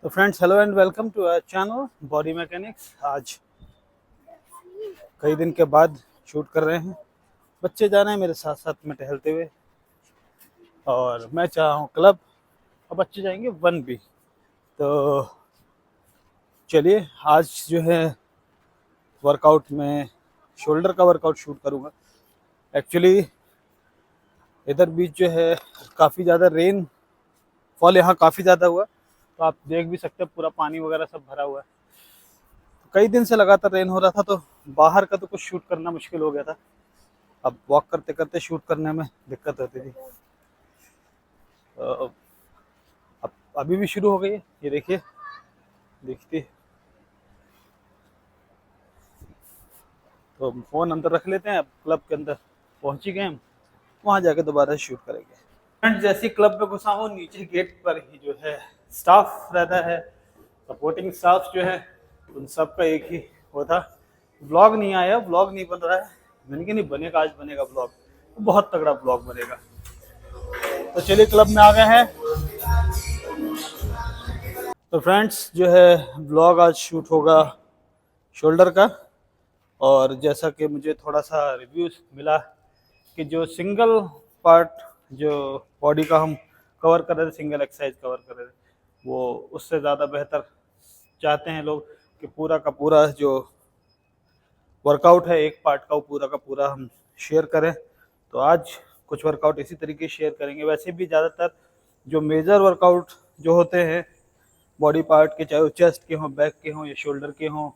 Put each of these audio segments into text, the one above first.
तो friends, hello and welcome to our channel body mechanics. आज कई दिन के बाद शूट कर रहे हैं। बच्चे जा रहे हैं मेरे साथ साथ में टहलते हुए, और मैं चाह हूँ क्लब, और बच्चे जाएंगे 1B। तो चलिए, आज जो है वर्कआउट में शोल्डर का वर्कआउट शूट करूँगा। एक्चुअली इधर बीच जो है काफ़ी ज़्यादा रेन फॉल यहाँ काफ़ी ज़्यादा हुआ, तो आप देख भी सकते हैं पूरा पानी वगैरह सब भरा हुआ है। कई दिन से लगातार रेन हो रहा था, तो बाहर का तो कुछ शूट करना मुश्किल हो गया था। अब वॉक करते करते शूट करने में दिक्कत होती थी। अब अभी भी शुरू हो गई है, ये देखिए, दिखती। तो फ़ोन अंदर रख लेते हैं। अब क्लब के अंदर पहुंच ही गए हम, वहाँ जाके दोबारा शूट करेंगे। फ्रेंड्स, जैसे क्लब में घुसा हूँ, नीचे गेट पर ही जो है स्टाफ रहता है, सपोर्टिंग स्टाफ जो है, उन सब का एक ही वो था। ब्लॉग नहीं आया, ब्लॉग नहीं बन रहा है। मैंने कहा नहीं बनेगा, आज बनेगा ब्लॉग, तो बहुत तगड़ा ब्लॉग बनेगा। तो चलिए, क्लब में आ गए हैं। तो फ्रेंड्स, जो है ब्लॉग आज शूट होगा शोल्डर का। और जैसा कि मुझे थोड़ा सा रिव्यूज मिला कि जो सिंगल पार्ट जो बॉडी का हम कवर कर रहे थे, सिंगल एक्सरसाइज कवर कर रहे थे, वो उससे ज़्यादा बेहतर चाहते हैं लोग कि पूरा का पूरा जो वर्कआउट है एक पार्ट का, वो पूरा का पूरा हम शेयर करें। तो आज कुछ वर्कआउट इसी तरीके शेयर करेंगे। वैसे भी ज़्यादातर जो मेजर वर्कआउट जो होते हैं बॉडी पार्ट के, चाहे वो चेस्ट के हों, बैक के हों, या शोल्डर के हों,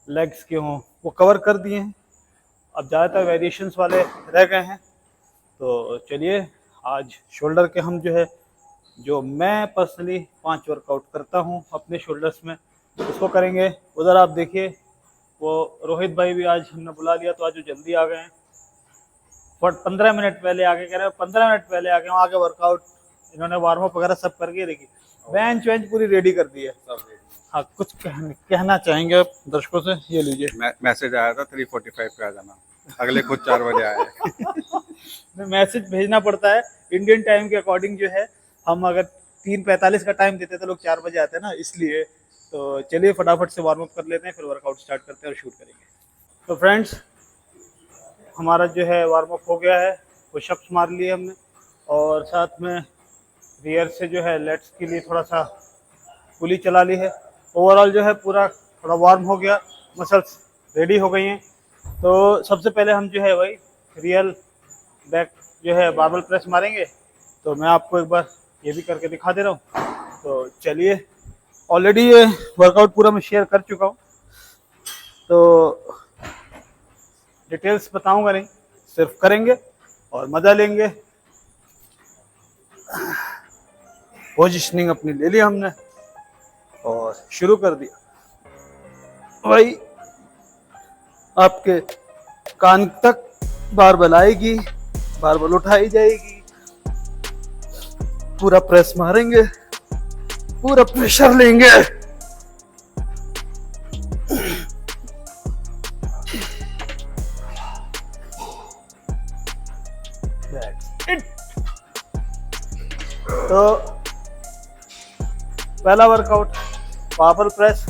लेग्स के हों, वो कवर कर दिए हैं। अब ज़्यादातर वेरिएशंस वाले रह गए हैं। तो चलिए, आज शोल्डर के हम जो है, जो मैं पर्सनली 5 वर्कआउट करता हूँ अपने शोल्डर्स में, उसको करेंगे। उधर आप देखिए, वो रोहित भाई भी आज हमने बुला लिया, तो आज वो जल्दी आ गए हैं। बट 15 मिनट पहले आके, कह रहे हैं 15 मिनट पहले आ गए। आगे वर्कआउट इन्होंने वार्म अप वगैरह सब करके, देखिए बेंच वेंच पूरी रेडी कर दी है। हाँ, कुछ कहना चाहेंगे आप दर्शकों से? ये लीजिए। मैसेज आया था 3:45 पे आ जाना, अगले खुद 4 बजे आए। मैसेज भेजना पड़ता है इंडियन टाइम के अकॉर्डिंग। जो है हम अगर 3:45 का टाइम देते तो लोग 4 बजे आते हैं ना, इसलिए। तो चलिए फटाफट से वार्म अप कर लेते हैं, फिर वर्कआउट स्टार्ट करते हैं और शूट करेंगे। तो फ्रेंड्स, हमारा जो है वार्म अप हो गया है। पुशअप्स मार लिए हमने, और साथ में रियर से जो है लेट्स के लिए थोड़ा सा पुली चला ली है। ओवरऑल जो है पूरा थोड़ा वार्म हो गया, मसल्स रेडी हो गई हैं। तो सबसे पहले हम जो है वही रियल बैक जो है बारबल प्रेस मारेंगे। तो मैं आपको एक बार ये भी करके दिखा दे रहा हूँ। तो चलिए, ऑलरेडी ये वर्कआउट पूरा मैं शेयर कर चुका हूँ, तो डिटेल्स बताऊंगा नहीं, सिर्फ करेंगे और मज़ा लेंगे। पोजिशनिंग अपनी ले ली हमने और शुरू कर दिया। वही आपके कान तक बारबल आएगी, बारबल उठाई जाएगी, पूरा प्रेस मारेंगे, पूरा प्रेशर लेंगे। तो पहला वर्कआउट बारबल प्रेस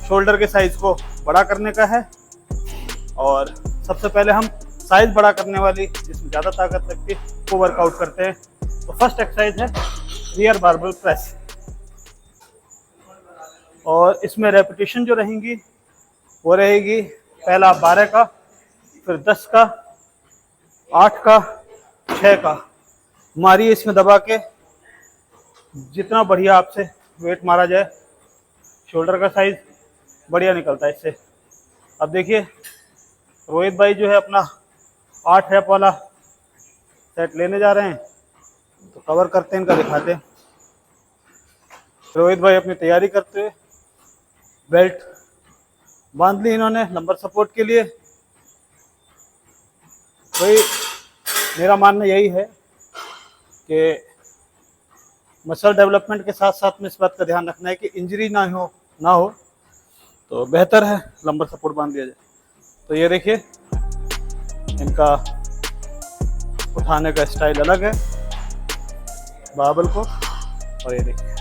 शोल्डर के साइज को बड़ा करने का है। और सबसे पहले हम साइज बड़ा करने वाली, जिसमें ज़्यादा ताकत लगती है, वो वर्कआउट करते हैं। तो फर्स्ट एक्सरसाइज है रियर बारबल प्रेस, और इसमें रेपिटेशन जो रहेंगी वो रहेगी पहला 12 का, फिर 10 का, 8 का, 6 का। मारिए इसमें दबा के, जितना बढ़िया आपसे वेट मारा जाए, शोल्डर का साइज बढ़िया निकलता है इससे। अब देखिए, रोहित भाई जो है अपना 8 रैप वाला सेट लेने जा रहे हैं, तो कवर करते हैं, इनका दिखाते हैं। रोहित भाई अपनी तैयारी करते हुए, बेल्ट बांध ली इन्होंने लंबर सपोर्ट के लिए। भाई मेरा मानना यही है कि मसल डेवलपमेंट के साथ साथ में इस बात का ध्यान रखना है कि इंजरी ना हो, तो बेहतर है लंबर सपोर्ट बांध दिया जाए। तो ये देखिए, इनका उठाने का स्टाइल अलग है बारबल को, और ये देखिए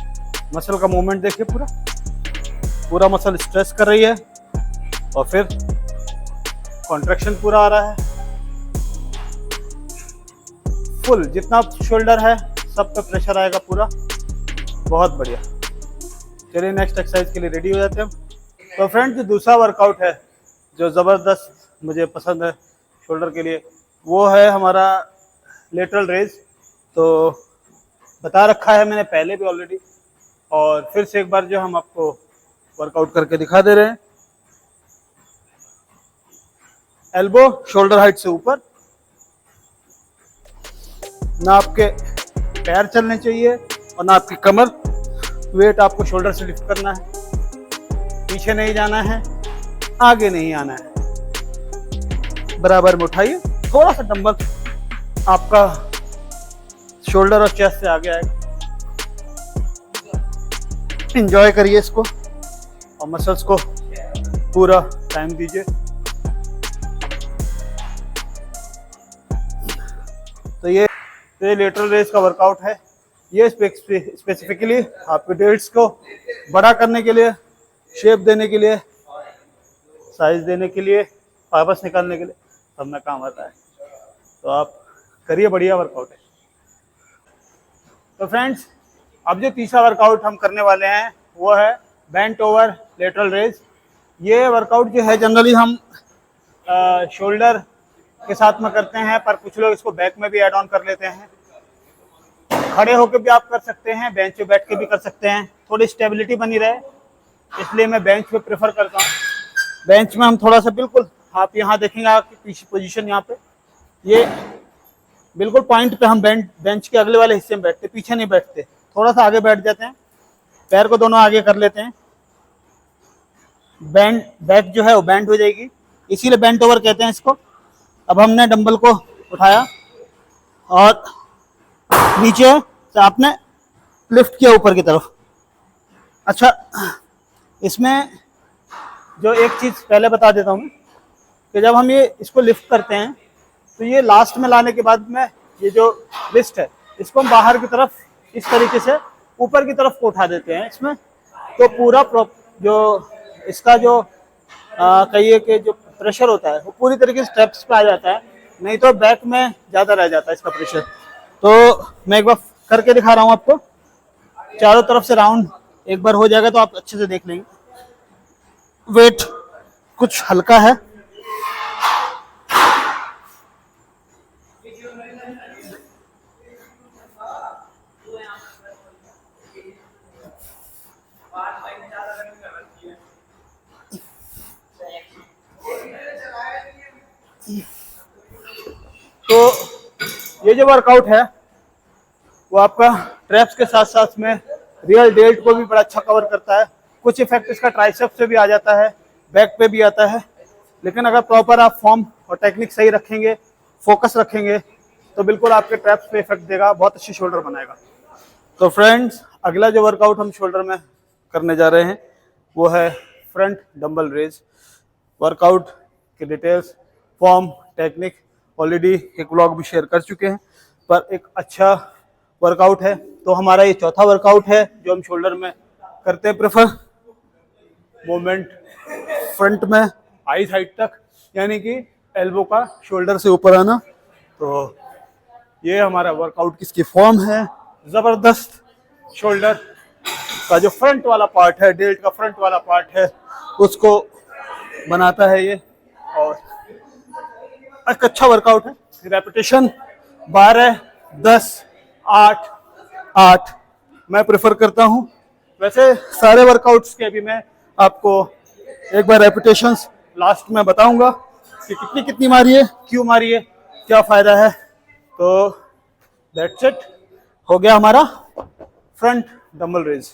मसल का मूवमेंट देखिए, पूरा पूरा मसल स्ट्रेच कर रही है और फिर कॉन्ट्रैक्शन पूरा आ रहा है। फुल जितना शोल्डर है सब पे प्रेशर आएगा पूरा, बहुत बढ़िया। चलिए नेक्स्ट एक्सरसाइज के लिए रेडी हो जाते हैं हम। तो फ्रेंड, जो दूसरा वर्कआउट है जो ज़बरदस्त मुझे पसंद है शोल्डर के लिए, वो है हमारा लेटरल रेज। तो बता रखा है मैंने पहले भी ऑलरेडी, और फिर से एक बार जो हम आपको वर्कआउट करके दिखा दे रहे हैं। एल्बो शोल्डर हाइट से ऊपर, ना आपके पैर चलने चाहिए और ना आपकी कमर। वेट आपको शोल्डर से लिफ्ट करना है, पीछे नहीं जाना है, आगे नहीं आना है। बराबर में उठाइए, थोड़ा सा डंबल आपका शोल्डर और चेस्ट से आगे आएगा। एंजॉय करिए इसको और मसल्स को पूरा टाइम दीजिए। तो ये लेटरल रेज का वर्कआउट है। ये स्पेसिफिकली आपके डेल्ट्स को बड़ा करने के लिए, शेप देने के लिए, साइज देने के लिए, वापस निकालने के लिए सब में काम आता है। तो आप करिए, बढ़िया वर्कआउट है। तो फ्रेंड्स, अब जो तीसरा वर्कआउट हम करने वाले हैं वो है बेंट ओवर लेटरल रेज। ये वर्कआउट जो है जनरली हम शोल्डर के साथ में करते हैं, पर कुछ लोग इसको बैक में भी ऐड ऑन कर लेते हैं। खड़े होकर भी आप कर सकते हैं, बेंच पे बैठ के भी कर सकते हैं, थोड़ी स्टेबिलिटी बनी रहे इसलिए मैं बेंच पे प्रेफर करता हूँ। बेंच में हम थोड़ा सा बिल्कुल, आप यहाँ देखेंगे आपकी पीछे पोजीशन, यहाँ पे ये बिल्कुल पॉइंट पे हम बेंच के अगले वाले हिस्से में बैठते, पीछे नहीं बैठते, थोड़ा सा आगे बैठ जाते हैं, पैर को दोनों आगे कर लेते हैं। बैक जो है वो बेंड हो जाएगी, इसीलिए बेंट ओवर कहते हैं इसको। अब हमने डंबल को उठाया और नीचे से आपने लिफ्ट किया ऊपर की तरफ। अच्छा, इसमें जो एक चीज़ पहले बता देता हूँ कि जब हम ये इसको लिफ्ट करते हैं तो ये लास्ट में लाने के बाद में ये जो रिस्ट है इसको हम बाहर की तरफ इस तरीके से ऊपर की तरफ को उठा देते हैं इसमें। तो पूरा जो इसका जो कहिए कि जो प्रेशर होता है वो पूरी तरीके से स्टेप्स पे आ जाता है, नहीं तो बैक में ज़्यादा रह जाता है इसका प्रेशर। तो मैं एक बार करके दिखा रहा हूँ आपको, चारों तरफ से राउंड एक बार हो जाएगा तो आप अच्छे से देख लेंगे। वेट कुछ हल्का है, तो ये जो वर्कआउट है वो आपका ट्रैप्स के साथ साथ में रियल डेल्ट को भी बड़ा अच्छा कवर करता है। कुछ इफेक्ट इसका ट्राइसेप से भी आ जाता है, बैक पे भी आता है, लेकिन अगर प्रॉपर आप फॉर्म और टेक्निक सही रखेंगे, फोकस रखेंगे, तो बिल्कुल आपके ट्रैप्स पे इफेक्ट देगा, बहुत अच्छी शोल्डर बनाएगा। तो फ्रेंड्स, अगला जो वर्कआउट हम शोल्डर में करने जा रहे हैं वो है फ्रंट डंबल रेज। वर्कआउट के डिटेल्स, फॉर्म, टेक्निक ऑलरेडी एक व्लॉग भी शेयर कर चुके हैं, पर एक अच्छा वर्कआउट है। तो हमारा ये चौथा वर्कआउट है जो हम शोल्डर में करते हैं प्रेफर। मूवमेंट फ्रंट में आईज हाइट तक, यानी कि एल्बो का शोल्डर से ऊपर आना। तो ये हमारा वर्कआउट किसकी फॉर्म है, ज़बरदस्त शोल्डर का जो फ्रंट वाला पार्ट है, डेल्ट का फ्रंट वाला पार्ट है, उसको बनाता है ये, और एक अच्छा वर्कआउट है। रेपिटेशन 12, 10, 8, 8 मैं प्रेफर करता हूँ। वैसे सारे वर्कआउट्स के भी मैं आपको एक बार रेपिटेशंस लास्ट में बताऊंगा कि कितनी कितनी मारी है, क्यों मारी है, क्या फ़ायदा है। तो दैट्स इट, हो गया हमारा फ्रंट डंबल रेज।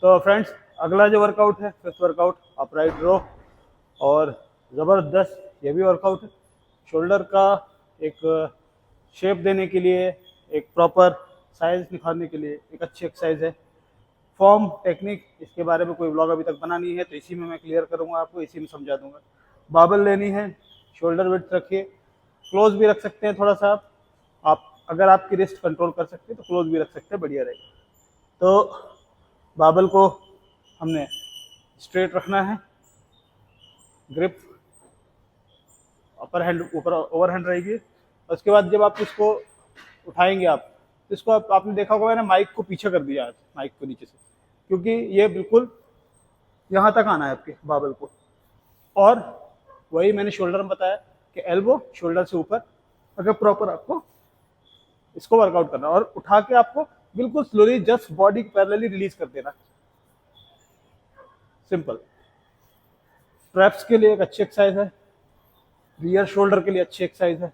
तो फ्रेंड्स, अगला जो वर्कआउट है, फिफ्थ वर्कआउट, अपराइट रो, और ज़बरदस्त ये भी वर्कआउट है। शोल्डर का एक शेप देने के लिए, एक प्रॉपर साइज निखारने के लिए एक अच्छी एक्सरसाइज है। फॉर्म, टेक्निक, इसके बारे में कोई व्लॉग अभी तक बना नहीं है, तो इसी में मैं क्लियर करूंगा आपको, इसी में समझा दूंगा। बाबल लेनी है, शोल्डर विड्थ रखिए, क्लोज भी रख सकते हैं थोड़ा सा आप अगर आपकी रिस्ट कंट्रोल कर सकते हैं तो क्लोज भी रख सकते हैं, बढ़िया रहेगा। तो बाबल को हमने स्ट्रेट रखना है, ग्रिप अपर हैंड ऊपर ओवर हैंड रहेगी। उसके बाद जब आप इसको उठाएंगे आप, तो इसको आपने देखा होगा मैंने माइक को पीछे कर दिया है, माइक को नीचे से, क्योंकि ये बिल्कुल यहाँ तक आना है आपके बाबल को। और वही मैंने शोल्डर में बताया कि एल्बो शोल्डर से ऊपर, अगर प्रॉपर आपको इसको वर्कआउट करना है और उठा के आपको बिल्कुल slowly just body parallelly release कर देना। सिंपल। ट्रैप्स के लिए एक अच्छी एक्सरसाइज है, रियर शोल्डर के लिए अच्छी एक्सरसाइज है।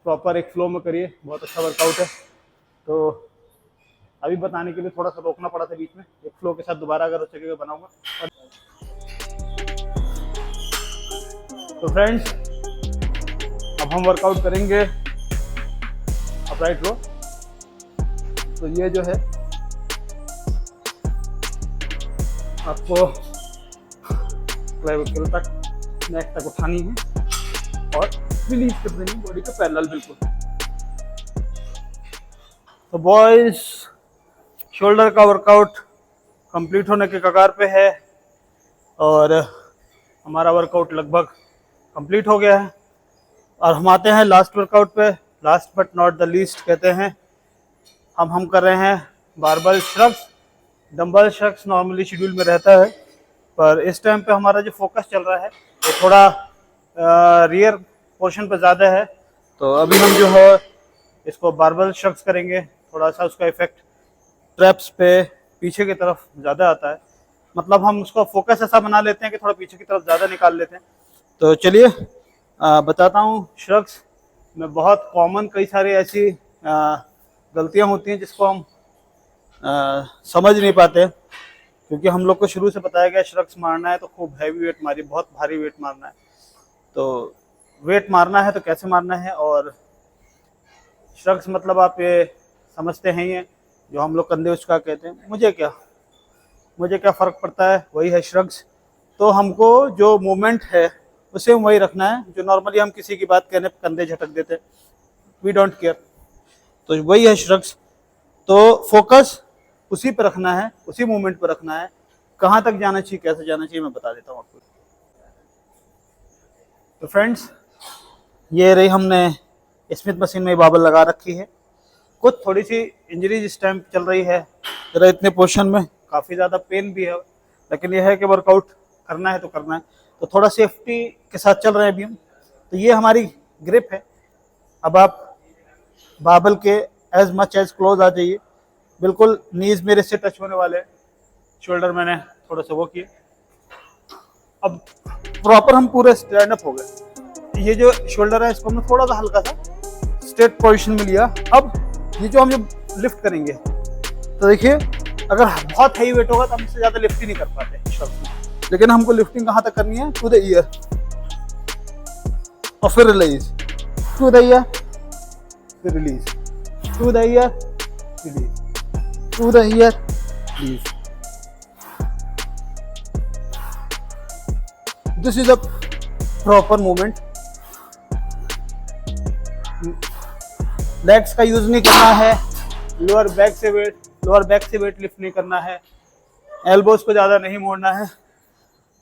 प्रॉपर एक फ्लो में करिए, बहुत अच्छा वर्कआउट है। तो अभी बताने के लिए थोड़ा सा रोकना पड़ा था बीच में, एक फ्लो के साथ दोबारा अगर हो सकेगा बनाऊंगा। तो फ्रेंड्स, अब हम वर्कआउट करेंगे अपराइट रो। तो ये जो है आपको क्लेविकल तक, नेक तक उठानी है और रिलीज कर देनी बॉडी के पैरेलल बिल्कुल। तो बॉयज, शोल्डर का वर्कआउट कंप्लीट होने के कगार पे है और हमारा वर्कआउट लगभग कंप्लीट हो गया है। और हम आते हैं लास्ट वर्कआउट पे, last but not the least कहते हैं। हम कर रहे हैं barbell shrugs. Dumbbell shrugs normally schedule में रहता है, पर इस टाइम पे हमारा जो फोकस चल रहा है वो थोड़ा रियर पोर्शन पे ज़्यादा है। तो अभी हम जो है इसको बारबल श्रग्स करेंगे। थोड़ा सा उसका इफेक्ट ट्रैप्स पे पीछे की तरफ ज़्यादा आता है, मतलब हम उसका फोकस ऐसा बना लेते हैं कि थोड़ा पीछे की तरफ ज़्यादा निकाल लेते हैं। तो चलिए बताता हूँ। श्रग्स में बहुत कॉमन कई सारी ऐसी गलतियाँ होती हैं जिसको हम समझ नहीं पाते, क्योंकि हम लोग को शुरू से बताया गया श्रग्स मारना है तो खूब हैवी वेट मारिए, बहुत भारी वेट मारना है। तो वेट मारना है तो कैसे मारना है, और श्रग्स मतलब आप ये समझते हैं, ये जो हम लोग कंधे उसका कहते हैं, मुझे क्या फ़र्क पड़ता है, वही है श्रग्स। तो हमको जो मूवमेंट है उसे वही रखना है जो नॉर्मली हम किसी की बात कहने पर कंधे झटक देते हैं, वी डोंट केयर। तो वही है श्रग्स। तो फोकस उसी पर रखना है, उसी मूवमेंट पर रखना है। कहाँ तक जाना चाहिए, कैसे जाना चाहिए, मैं बता देता हूँ आपको। तो फ्रेंड्स, ये रही हमने स्मिथ मशीन में बाबल लगा रखी है। कुछ थोड़ी सी इंजरीज इस टाइम चल रही है, जरा इतने पोर्शन में काफ़ी ज़्यादा पेन भी है, लेकिन यह है कि वर्कआउट करना है तो करना है। तो थोड़ा सेफ्टी के साथ चल रहे हैं अभी हम। तो ये हमारी ग्रिप है। अब आप बाबल के एज मच एज क्लोज आ जाइए, बिल्कुल नीज मेरे से टच होने वाले, शोल्डर मैंने थोड़ा सा वो किए। अब प्रॉपर हम पूरे स्टैंड अप हो गए। ये जो शोल्डर है इसको हमने थोड़ा सा हल्का सा स्ट्रेट पोजीशन में लिया। अब ये जो हम जो लिफ्ट करेंगे, तो देखिए अगर बहुत हाई वेट होगा तो हम इससे ज़्यादा लिफ्ट ही नहीं कर पाते शॉर्ट्स में, लेकिन हमको लिफ्टिंग कहाँ तक करनी है, टू द ईयर और फिर रिलीज, टू द ईयर फिर release, to the year release, to the year release. This is a proper movement. Legs का यूज नहीं करना है, लोअर बैक से वेट लिफ्ट नहीं करना है, एल्बोज को ज़्यादा नहीं मोड़ना है।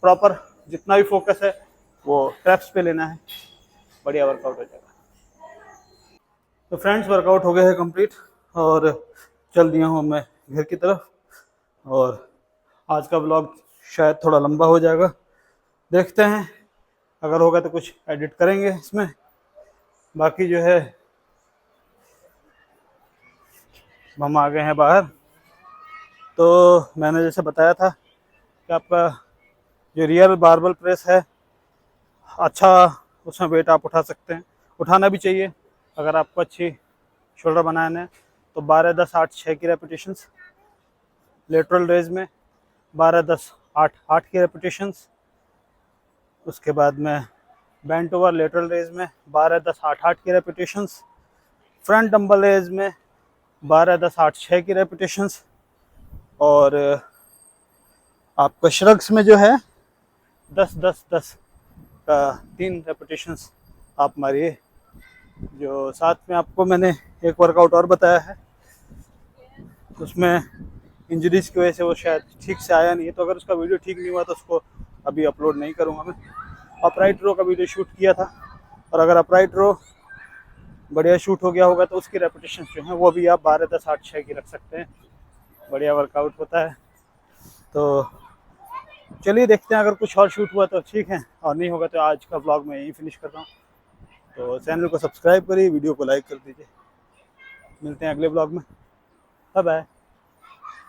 प्रॉपर जितना भी फोकस है वो ट्रैप्स पे लेना है, बढ़िया वर्कआउट हो जाएगा। तो फ्रेंड्स, वर्कआउट हो गया है कंप्लीट और चल दिया हूँ मैं घर की तरफ। और आज का व्लॉग शायद थोड़ा लंबा हो जाएगा, देखते हैं, अगर होगा तो कुछ एडिट करेंगे इसमें। बाकी जो है हम आ गए हैं बाहर। तो मैंने जैसे बताया था कि आपका जो रियर बारबल प्रेस है अच्छा, उसमें वेट आप उठा सकते हैं, उठाना भी चाहिए अगर आपको अच्छी शोल्डर बनाना है। तो 12 10 8 6 की रेपिटेशंस, लेटरल रेज में 12 10 8 8 की रेपिटेशंस। उसके बाद में बेंट ओवर लेटरल रेज में 12 10 8 8 की रेपिटेशंस। फ्रंट डंबल रेज में 12 10 8 6 की रेपिटेशंस। और आपका श्रग्स में जो है 10 10 10 का 3 रेपिटेशंस आप मारिए। जो साथ में आपको मैंने एक वर्कआउट और बताया है, उसमें इंजरीज की वजह से वो शायद ठीक से आया नहीं है, तो अगर उसका वीडियो ठीक नहीं हुआ तो उसको अभी अपलोड नहीं करूँगा मैं। अपराइट रो का वीडियो शूट किया था, और अगर अपराइट रो बढ़िया शूट हो गया होगा तो उसकी रेपिटेशन जो है वो भी आप 12, 10, 8, 6 की रख सकते हैं। बढ़िया वर्कआउट होता है। तो चलिए देखते हैं, अगर कुछ और शूट हुआ तो ठीक है, और नहीं होगा तो आज का व्लॉग मैं यहीं फिनिश कर रहा हूँ। तो चैनल को सब्सक्राइब करिए, वीडियो को लाइक कर दीजिए। मिलते हैं अगले व्लॉग में। Bye bye.